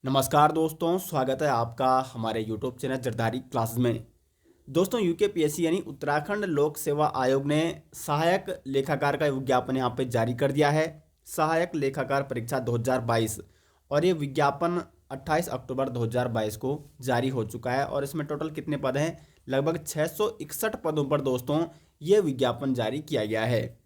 नमस्कार दोस्तों, स्वागत है आपका हमारे यूट्यूब चैनल जरदारी क्लासेस में। दोस्तों, यूकेपीएससी यानी उत्तराखंड लोक सेवा आयोग ने सहायक लेखाकार का विज्ञापन यहाँ पे जारी कर दिया है। सहायक लेखाकार परीक्षा 2022 और ये विज्ञापन 28 अक्टूबर 2022 को जारी हो चुका है। और इसमें टोटल कितने पद हैं? लगभग 661 पदों पर दोस्तों ये विज्ञापन जारी किया गया है।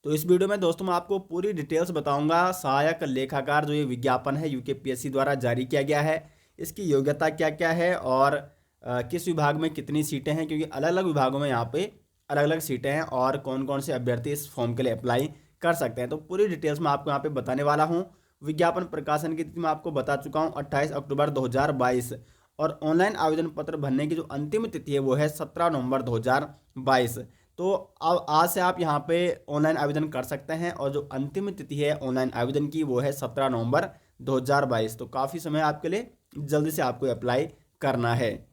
तो इस वीडियो में दोस्तों मैं आपको पूरी डिटेल्स बताऊंगा। सहायक लेखाकार जो ये विज्ञापन है यूकेपीएससी द्वारा जारी किया गया है, इसकी योग्यता क्या क्या है और किस विभाग में कितनी सीटें हैं, क्योंकि अलग अलग विभागों में यहाँ पे अलग अलग सीटें हैं और कौन कौन से अभ्यर्थी इस फॉर्म के लिए अप्लाई कर सकते हैं। तो पूरी डिटेल्स मैं आपको यहाँ पे बताने वाला हूँ। विज्ञापन प्रकाशन की तिथि मैं आपको बता चुका हूँ 28 अक्टूबर 2022 और ऑनलाइन आवेदन पत्र भरने की जो अंतिम तिथि है वो है 17 नवंबर 2022। तो अब आज से आप यहाँ पे ऑनलाइन आवेदन कर सकते हैं और जो अंतिम तिथि है ऑनलाइन आवेदन की वो है 17 नवंबर 2022। तो काफ़ी समय आपके लिए, जल्दी से आपको अप्लाई करना है।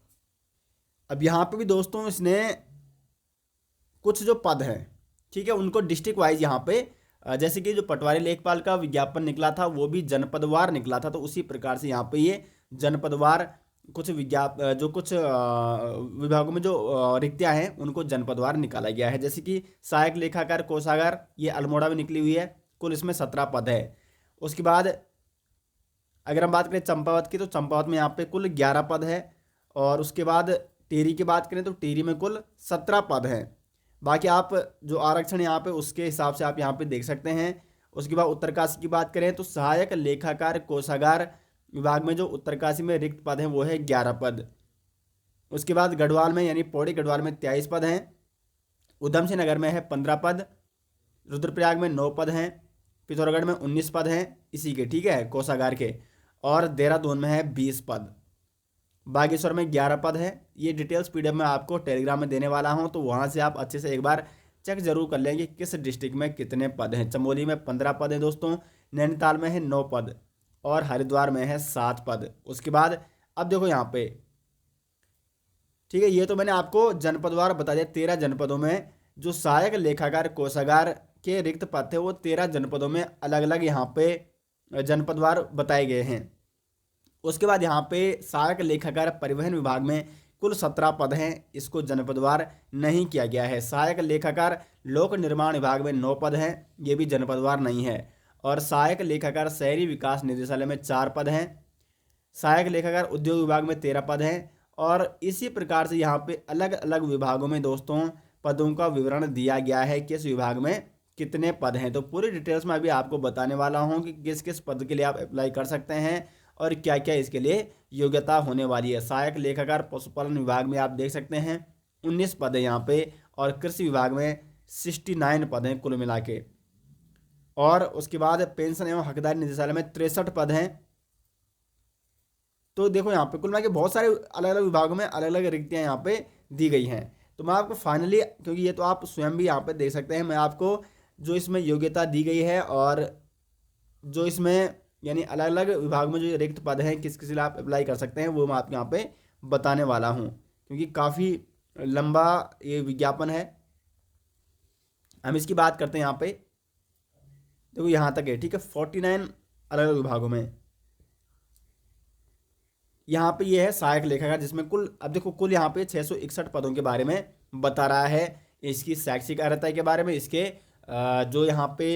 अब यहाँ पे भी दोस्तों इसने कुछ जो पद हैं, ठीक है, उनको डिस्ट्रिक्ट वाइज यहाँ पे जैसे कि जो पटवारी लेखपाल का विज्ञापन निकला था वो भी जनपदवार निकला था, तो उसी प्रकार से यहाँ पे ये जनपदवार कुछ जो कुछ विभागों में जो रिक्तियां हैं उनको जनपदवार निकाला गया है। जैसे कि सहायक लेखाकार कोषागार, ये अल्मोड़ा में निकली हुई है, कुल इसमें 17 पद है। उसके बाद अगर हम बात करें चंपावत की, तो चंपावत में यहाँ पे कुल 11 पद है। और उसके बाद टिहरी की बात करें तो टिहरी में कुल 17 पद हैं। बाकी आप जो आरक्षण यहाँ पे उसके हिसाब से आप यहाँ पे देख सकते हैं। उसके बाद उत्तरकाशी की बात करें तो सहायक लेखाकार कोषागार विभाग में जो उत्तरकाशी में रिक्त पद हैं वो है 11 पद। उसके बाद गढ़वाल में यानी पौड़ी गढ़वाल में 23 पद हैं। उधम सिंह नगर में है 15 पद। रुद्रप्रयाग में 9 पद हैं। पिथौरागढ़ में 19 पद हैं इसी के, ठीक है, कोषागार के। और देहरादून में है 20 पद। बागेश्वर में 11 पद है। ये डिटेल्स पीडीएफ में आपको टेलीग्राम में देने वाला हूँ, तो वहाँ से आप अच्छे से एक बार चेक जरूर कर लेंगे किस डिस्ट्रिक्ट में कितने पद हैं। चमोली में 15 पद हैं दोस्तों। नैनीताल में है 9 पद और हरिद्वार में है 7 पद। उसके बाद अब देखो यहाँ पे, ठीक है, ये तो मैंने आपको जनपदवार बता दिया। 13 जनपदों में जो सहायक लेखाकार कोषागार के रिक्त पद थे वो 13 जनपदों में अलग अलग यहाँ पे जनपदवार बताए गए हैं। उसके बाद यहाँ पे सहायक लेखाकार परिवहन विभाग में कुल 17 पद हैं, इसको जनपदवार नहीं किया गया है। सहायक लेखाकार लोक निर्माण विभाग में 9 पद हैं, ये भी जनपदवार नहीं है। और सहायक लेखाकार शहरी विकास निदेशालय में 4 पद हैं। सहायक लेखाकार उद्योग विभाग में 13 पद हैं। और इसी प्रकार से यहाँ पे अलग अलग विभागों में दोस्तों पदों का विवरण दिया गया है, किस विभाग में कितने पद हैं। तो पूरी डिटेल्स में अभी आपको बताने वाला हूँ कि किस किस पद के लिए आप अप्लाई कर सकते हैं और क्या क्या इसके लिए योग्यता होने वाली है। सहायक लेखाकार पशुपालन विभाग में आप देख सकते हैं 19 पद है यहाँ पे। और कृषि विभाग में 69 पद हैं कुल मिला के। और उसके बाद पेंशन एवं हकदारी निदेशालय में 63 पद हैं। तो देखो यहाँ पे कुल मिला के बहुत सारे अलग अलग विभागों में अलग अलग रिक्तियाँ यहाँ पे दी गई हैं। तो मैं आपको फाइनली, क्योंकि ये तो आप स्वयं भी यहाँ पे देख सकते हैं, मैं आपको जो इसमें योग्यता दी गई है और जो इसमें यानी अलग अलग विभाग में जो रिक्त पद हैं किस किस लिए आप अप्लाई कर सकते हैं वो मैं आपको यहाँ पे बताने वाला हूँ, क्योंकि काफ़ी लंबा ये विज्ञापन है। हम इसकी बात करते हैं यहाँ पे। देखो यहाँ तक है, ठीक है, 49 अलग अलग विभागों में यहाँ पे ये है सहायक लेखाकार, जिसमें कुल, अब देखो कुल यहाँ पे 661 पदों के बारे में बता रहा है। इसकी शैक्षिक अर्हता के बारे में, इसके जो यहाँ पे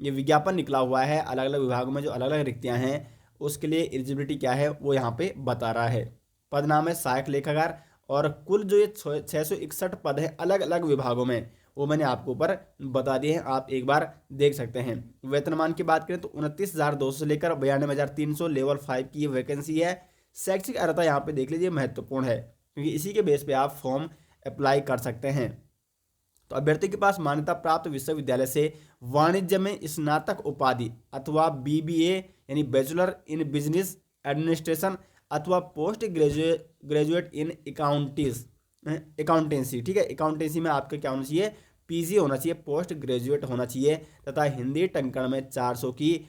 ये विज्ञापन निकला हुआ है अलग अलग विभागों में जो अलग अलग रिक्तियाँ हैं उसके लिए एलिजिबिलिटी क्या है वो यहाँ पे बता रहा है। पद नाम है सहायक लेखाकार और कुल जो ये 661 पद है अलग अलग विभागों में वो मैंने आपको ऊपर बता दिए हैं, आप एक बार देख सकते हैं। वेतनमान की बात करें तो 29,200 से लेकर 92,300 लेवल 5 की ये वैकेंसी है। शैक्षिक अर्हता यहाँ पे देख लीजिए महत्वपूर्ण है, क्योंकि इसी के बेस पे आप फॉर्म अप्लाई कर सकते हैं। तो अभ्यर्थी के पास मान्यता प्राप्त विश्वविद्यालय से वाणिज्य में स्नातक उपाधि अथवा बीबीए यानी बैचलर इन बिजनेस एडमिनिस्ट्रेशन अथवा पोस्ट ग्रेजुएट इन अकाउंटेंसी, ठीक है, अकाउंटेंसी में आपका क्या होना चाहिए, पीजी होना चाहिए, पोस्ट ग्रेजुएट होना चाहिए, तथा हिंदी टंकण में 400 की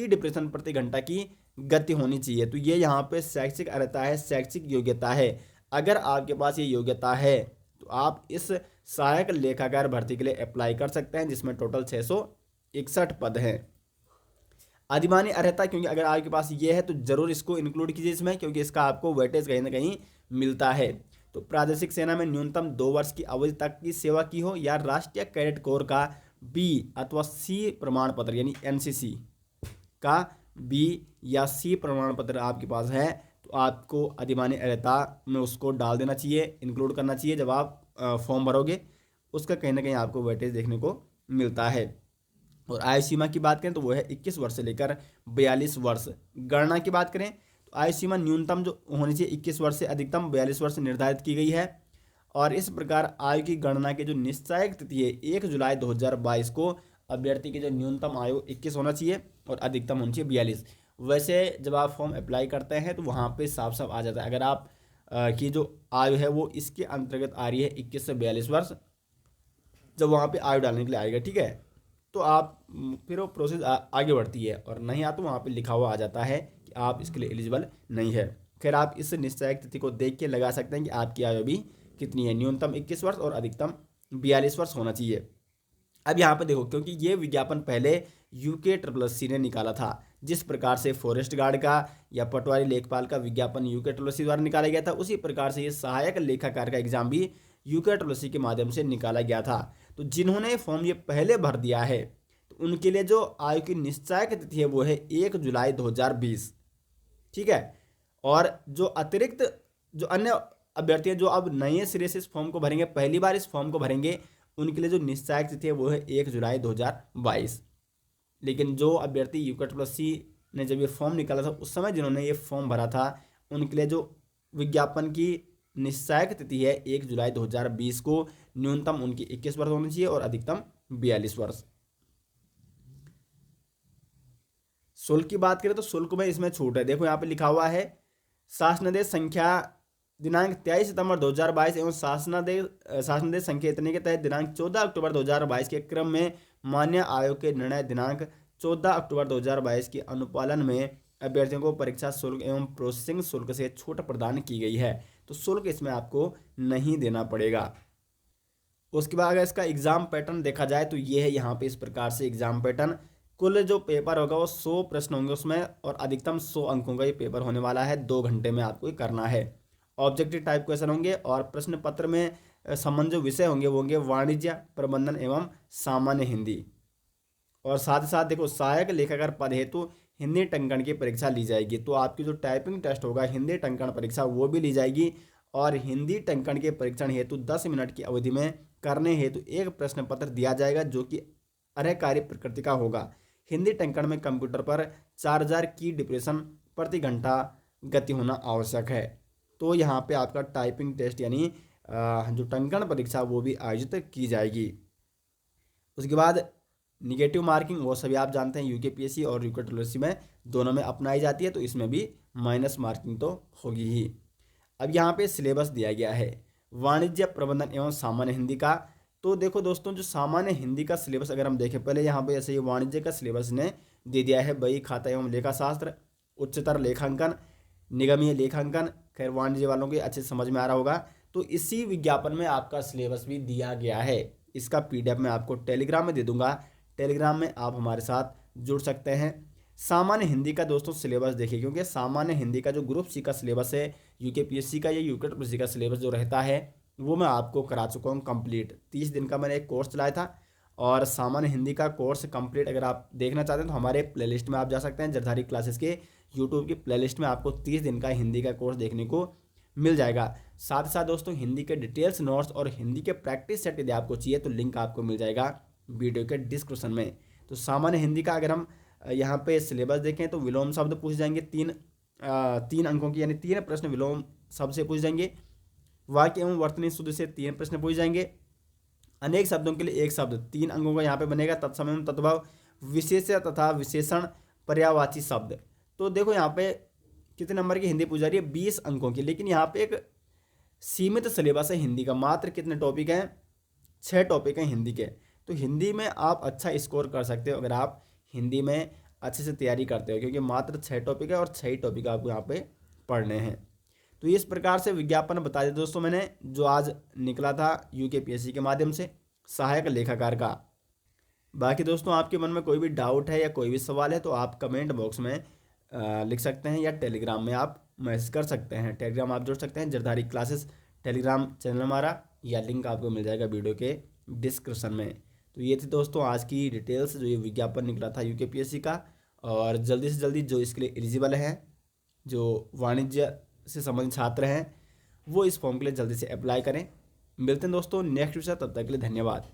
डिप्रेशन प्रति घंटा की गति होनी चाहिए। तो ये यहाँ पे शैक्षिक अर्हता है, शैक्षिक योग्यता है। अगर आपके पास ये योग्यता है तो आप इस सहायक लेखाकार भर्ती के लिए अप्लाई कर सकते हैं, जिसमें टोटल 661 पद हैं। अधिमानी अर्हता, क्योंकि अगर आपके पास ये है तो जरूर इसको इंक्लूड कीजिए इसमें, क्योंकि इसका आपको वेटेज कहीं ना कहीं मिलता है। तो प्रादेशिक सेना में न्यूनतम 2 वर्ष की अवधि तक की सेवा की हो, या राष्ट्रीय कैडेट कोर का बी अथवा सी प्रमाण पत्र यानी एनसीसी का बी या सी प्रमाण पत्र आपके पास है, तो आपको अधिमानी अर्हता में उसको डाल देना चाहिए, इंक्लूड करना चाहिए जब आप फॉर्म भरोगे। उसका कहीं ना कहीं आपको वेटेज देखने को मिलता है। और आयु सीमा की बात करें तो वो है 21 वर्ष से लेकर 42 वर्ष। गणना की बात करें तो आयु सीमा न्यूनतम जो होनी चाहिए 21 वर्ष से अधिकतम 42 वर्ष निर्धारित की गई है। और इस प्रकार आयु की गणना की जो निश्चायक तिथि है 1 जुलाई 2022 को अभ्यर्थी की जो न्यूनतम आयु 21 होना चाहिए और अधिकतम होनी चाहिए 42। वैसे जब आप फॉर्म अप्लाई करते हैं तो वहाँ पे साफ साफ आ जाता है, अगर आप की जो आयु है वो इसके अंतर्गत आ रही है 21 से 42 वर्ष, जब वहाँ पे आयु डालने के लिए आएगा, ठीक है, तो आप फिर वो प्रोसेस आगे बढ़ती है। और नहीं आ तो वहाँ पे लिखा हुआ आ जाता है कि आप इसके लिए एलिजिबल नहीं है। खैर आप इस निश्चायक तिथि को देख के लगा सकते हैं कि आपकी आयु अभी कितनी है, न्यूनतम 21 वर्ष और अधिकतम 42 वर्ष होना चाहिए। अब यहाँ पे देखो, क्योंकि ये विज्ञापन पहले UKSSC ने निकाला था, जिस प्रकार से फॉरेस्ट गार्ड का या पटवारी लेखपाल का विज्ञापन UKSSC द्वारा निकाला गया था, उसी प्रकार से ये सहायक लेखाकार का एग्जाम भी UKSSC के माध्यम से निकाला गया था। तो जिन्होंने फॉर्म ये पहले भर दिया है तो उनके लिए जो आयु की निश्चायक तिथि है वो है 1 जुलाई 2020, ठीक है। और जो अतिरिक्त जो अन्य अभ्यर्थी हैं जो अब नए सिरे से इस फॉर्म को भरेंगे, पहली बार इस फॉर्म को भरेंगे, उनके लिए जो निश्चायक तिथि है वो है 1 जुलाई 2022। लेकिन जो अभ्यर्थी UKSSC ने जब ये फॉर्म निकाला था उस समय जिन्होंने ये फॉर्म भरा था, उनके लिए जो विज्ञापन की निश्चायक तिथि है 1 जुलाई 2020 को न्यूनतम उनकी 21 वर्ष होनी चाहिए और अधिकतम 42 वर्ष। शुल्क की बात करें तो शुल्क में इसमें छूट है, देखो यहाँ पे लिखा हुआ है शासनादेश संख्या दिनांक 23 सितंबर 2022 एवं शासनादेश संख्या इतने के तहत दिनांक 14 अक्टूबर 2022 के क्रम में मान्य आयोग के निर्णय दिनांक 14 अक्टूबर 2022 के अनुपालन में अभ्यर्थियों को परीक्षा शुल्क एवं प्रोसेसिंग शुल्क से छूट प्रदान की गई है, तो शुल्क इसमें आपको नहीं देना पड़ेगा। उसके बाद अगर इसका एग्जाम पैटर्न देखा जाए तो ये है यहाँ पे इस प्रकार से एग्जाम पैटर्न। कुल जो पेपर होगा वो 100 प्रश्न होंगे उसमें, और अधिकतम 100 अंकों का ये पेपर होने वाला है। 2 घंटे में आपको ये करना है। ऑब्जेक्टिव टाइप क्वेश्चन होंगे और प्रश्न पत्र में संबंध जो विषय होंगे वो होंगे वाणिज्य, प्रबंधन एवं सामान्य हिंदी। और साथ ही साथ देखो सहायक लेखाकार पद हेतु हिंदी टंकण की परीक्षा ली जाएगी, तो आपकी जो टाइपिंग टेस्ट होगा हिंदी टंकण परीक्षा वो भी ली जाएगी। और हिंदी टंकण के परीक्षण हेतु 10 मिनट की अवधि में करने हेतु एक प्रश्न पत्र दिया जाएगा जो कि अर्हकारी प्रकृति का होगा। हिंदी टंकण में कंप्यूटर पर 4000 की डिप्रेशन प्रति घंटा गति होना आवश्यक है। तो यहाँ पे आपका टाइपिंग टेस्ट यानी जो टंकण परीक्षा वो भी आयोजित की जाएगी। उसके बाद निगेटिव मार्किंग वो सभी आप जानते हैं UKPSC और UKSSC में दोनों में अपनाई जाती है, तो इसमें भी माइनस मार्किंग तो होगी ही। अब यहाँ पे सिलेबस दिया गया है वाणिज्य, प्रबंधन एवं सामान्य हिंदी का। तो देखो दोस्तों, जो सामान्य हिंदी का सिलेबस अगर हम देखें, पहले यहाँ पे ऐसे ये वाणिज्य का सिलेबस ने दे दिया है, बही खाता एवं लेखा शास्त्र, उच्चतर लेखांकन, निगमीय लेखांकन। खैर वाणिज्य वालों को अच्छे समझ में आ रहा होगा। तो इसी विज्ञापन में आपका सिलेबस भी दिया गया है। इसका PDF मैं आपको टेलीग्राम में दे दूंगा, टेलीग्राम में आप हमारे साथ जुड़ सकते हैं। सामान्य हिंदी का दोस्तों सिलेबस देखिए, क्योंकि सामान्य हिंदी का जो ग्रुप C का सिलेबस है, UKPSC का या UKSSC का सिलेबस जो रहता है वो मैं आपको करा चुका हूँ कंप्लीट। 30 दिन का मैंने एक कोर्स चलाया था, और सामान्य हिंदी का कोर्स कंप्लीट अगर आप देखना चाहते हैं तो हमारे प्लेलिस्ट में आप जा सकते हैं। जरधारी क्लासेस के यूट्यूब की प्लेलिस्ट में आपको 30 दिन का हिंदी का कोर्स देखने को मिल जाएगा। साथ ही साथ दोस्तों हिंदी के डिटेल्स नोट्स और हिंदी के प्रैक्टिस सेट यदि आपको चाहिए तो लिंक आपको मिल जाएगा वीडियो के डिस्क्रिप्शन में। तो सामान्य हिंदी का अगर हम यहाँ पे सिलेबस देखें तो विलोम शब्द पूछ जाएंगे 3 अंकों की, यानी 3 प्रश्न विलोम शब्द से पूछ जाएंगे। वाक्य एवं वर्तनी शुद्ध से 3 प्रश्न पूछ जाएंगे। अनेक शब्दों के लिए 1 शब्द 3 अंकों का यहाँ पे बनेगा। तत्समय एवं तद्भव, विशेष्य तथा विशेषण, पर्यायवाची शब्द। तो देखो यहाँ पे कितने नंबर की हिंदी पूछ जा रही है, 20 अंकों की। लेकिन यहाँ पे एक सीमित सिलेबस है हिंदी का, मात्र कितने टॉपिक हैं, 6 टॉपिक हैं हिंदी के। तो हिंदी में आप अच्छा स्कोर कर सकते हो अगर आप हिंदी में अच्छे से तैयारी करते हो, क्योंकि मात्र 6 टॉपिक है और 6 टॉपिक आपको यहाँ पे पढ़ने हैं। तो इस प्रकार से विज्ञापन बता दिया दोस्तों मैंने, जो आज निकला था UKPSC के माध्यम से सहायक लेखाकार का। बाकी दोस्तों आपके मन में कोई भी डाउट है या कोई भी सवाल है तो आप कमेंट बॉक्स में लिख सकते हैं या टेलीग्राम में आप मैसेज कर सकते हैं। टेलीग्राम आप जुड़ सकते हैं जरदारी क्लासेस टेलीग्राम चैनल हमारा, या लिंक आपको मिल जाएगा वीडियो के डिस्क्रिप्शन में। तो ये थी दोस्तों आज की डिटेल्स जो ये विज्ञापन निकला था यूकेपीएससी का। और जल्दी से जल्दी जो इसके लिए एलिजिबल हैं, जो वाणिज्य से संबंधित छात्र हैं, वो इस फॉर्म के लिए जल्दी से अप्लाई करें। मिलते हैं दोस्तों नेक्स्ट विषय, तब तक के लिए धन्यवाद।